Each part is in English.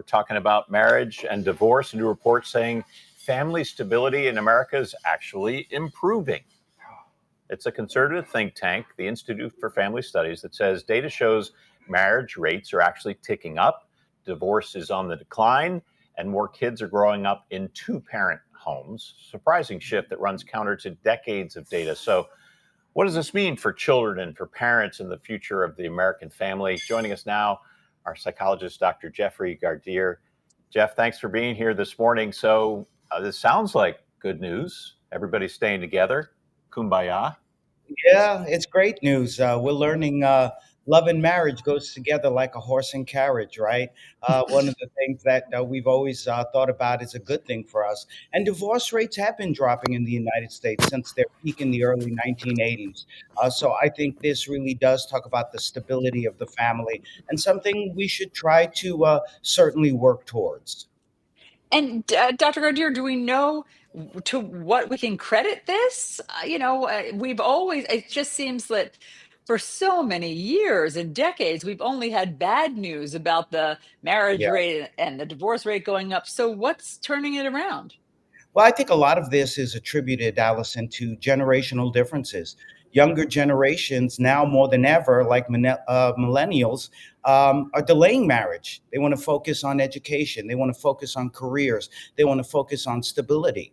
We're talking about marriage and divorce. A new report saying family stability in America is actually improving. It's a conservative think tank, the Institute for Family Studies, that says data shows marriage rates are actually ticking up, divorce is on the decline, and more kids are growing up in two-parent homes. Surprising shift that runs counter to decades of data. So, what does this mean for children and for parents and the future of the American family? Joining us now, our psychologist, Dr. Jeffrey Gardere. Jeff, thanks for being here this morning. So, this sounds like good news. Everybody's staying together. Kumbaya. Yeah, it's great news. We're learning love and marriage goes together like a horse and carriage, right? One of the things that we've always thought about is a good thing for us. And divorce rates have been dropping in the United States since their peak in the early 1980s. So I think this really does talk about the stability of the family and something we should try to certainly work towards. And Dr. Gardere, do we know to what we can credit this? We've always, it just seems that for so many years and decades, we've only had bad news about the marriage Yeah. rate and the divorce rate going up. So what's turning it around? Well, I think a lot of this is attributed, Allison, to generational differences. Younger generations now more than ever, like millennials, are delaying marriage. They want to focus on education. They want to focus on careers. They want to focus on stability.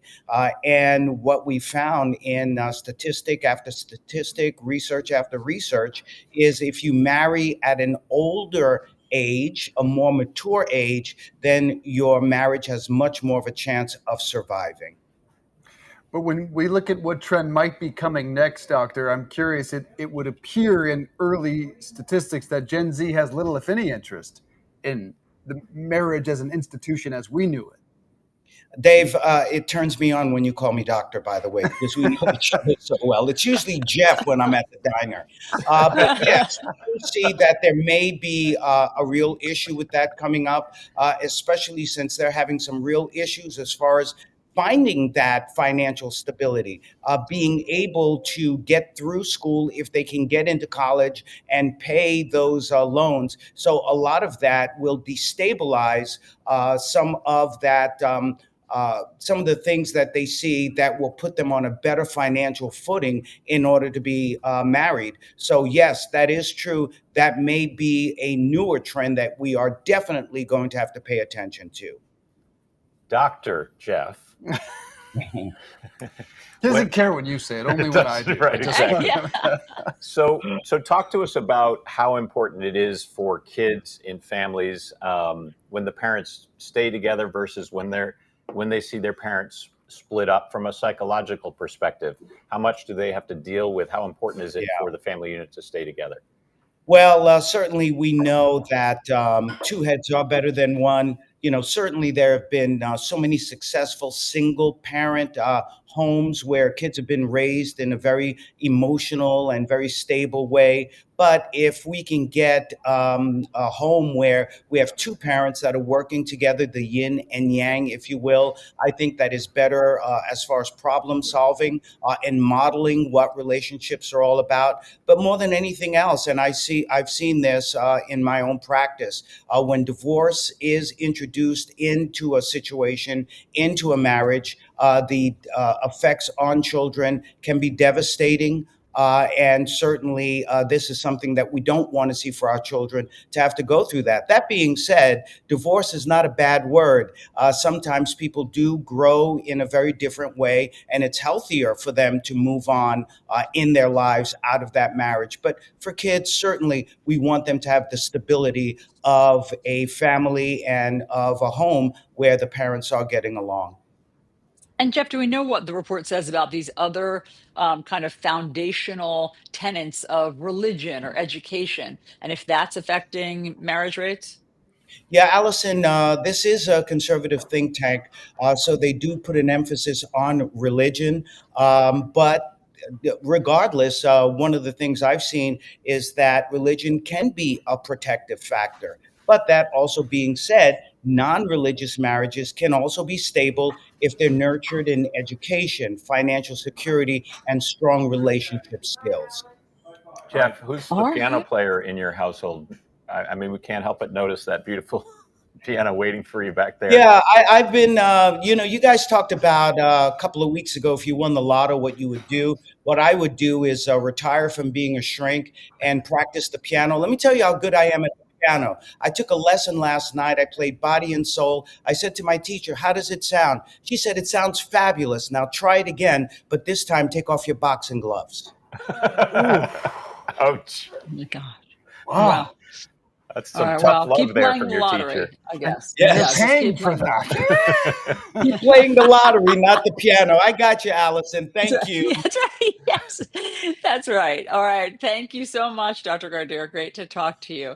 And what we found in statistic after statistic, research after research, is if you marry at an older age, a more mature age, then your marriage has much more of a chance of surviving. But when we look at what trend might be coming next, Doctor, I'm curious, it would appear in early statistics that Gen Z has little, if any, interest in the marriage as an institution as we knew it. Dave, it turns me on when you call me doctor, by the way, because we know each other so well. It's usually Jeff when I'm at the diner. But yes, we see that there may be a real issue with that coming up, especially since they're having some real issues as far as finding that financial stability, being able to get through school if they can get into college and pay those loans. So a lot of that will destabilize some of that. Some of the things that they see that will put them on a better financial footing in order to be married. So, yes, that is true. That may be a newer trend that we are definitely going to have to pay attention to. Dr. Jeff. He doesn't care what you say, only what I do. Right, exactly. Yeah. So talk to us about how important it is for kids in families when the parents stay together versus when they see their parents split up from a psychological perspective. How much do they have to deal with? How important is it for the family unit to stay together? Well, certainly we know that two heads are better than one. Certainly there have been so many successful single parent homes where kids have been raised in a very emotional and very stable way. But if we can get a home where we have two parents that are working together, the yin and yang, if you will, I think that is better as far as problem solving and modeling what relationships are all about. But more than anything else, and I've seen this in my own practice, when divorce is introduced into a situation, into a marriage, the effects on children can be devastating. And certainly, this is something that we don't want to see for our children to have to go through that. That being said, divorce is not a bad word. Sometimes people do grow in a very different way, and it's healthier for them to move on in their lives out of that marriage. But for kids, certainly, we want them to have the stability of a family and of a home where the parents are getting along. And Jeff, do we know what the report says about these other kind of foundational tenets of religion or education, and if that's affecting marriage rates? Yeah, Allison, this is a conservative think tank, so they do put an emphasis on religion. But regardless, one of the things I've seen is that religion can be a protective factor. But that also being said, non religious marriages can also be stable if they're nurtured in education, financial security, and strong relationship skills. Jeff, who's the All piano right. player in your household? I mean, we can't help but notice that beautiful piano waiting for you back there. Yeah, I've been, you guys talked about a couple of weeks ago, if you won the lotto, what you would do. What I would do is retire from being a shrink and practice the piano. Let me tell you how good I am at the piano. I took a lesson last night. I played Body and Soul. I said to my teacher, how does it sound? She said, it sounds fabulous. Now try it again, but this time take off your boxing gloves. Ouch. Oh my gosh. Wow. Wow. That's All some right, tough well, love keep there playing from the your lottery, teacher. I guess. Yes. You're Yeah, just paying keep for playing. that. Keep playing the lottery, not the piano. I got you, Allison. That's Thank right. you. That's right. Yes, that's right. All right. Thank you so much, Dr. Gardere. Great to talk to you.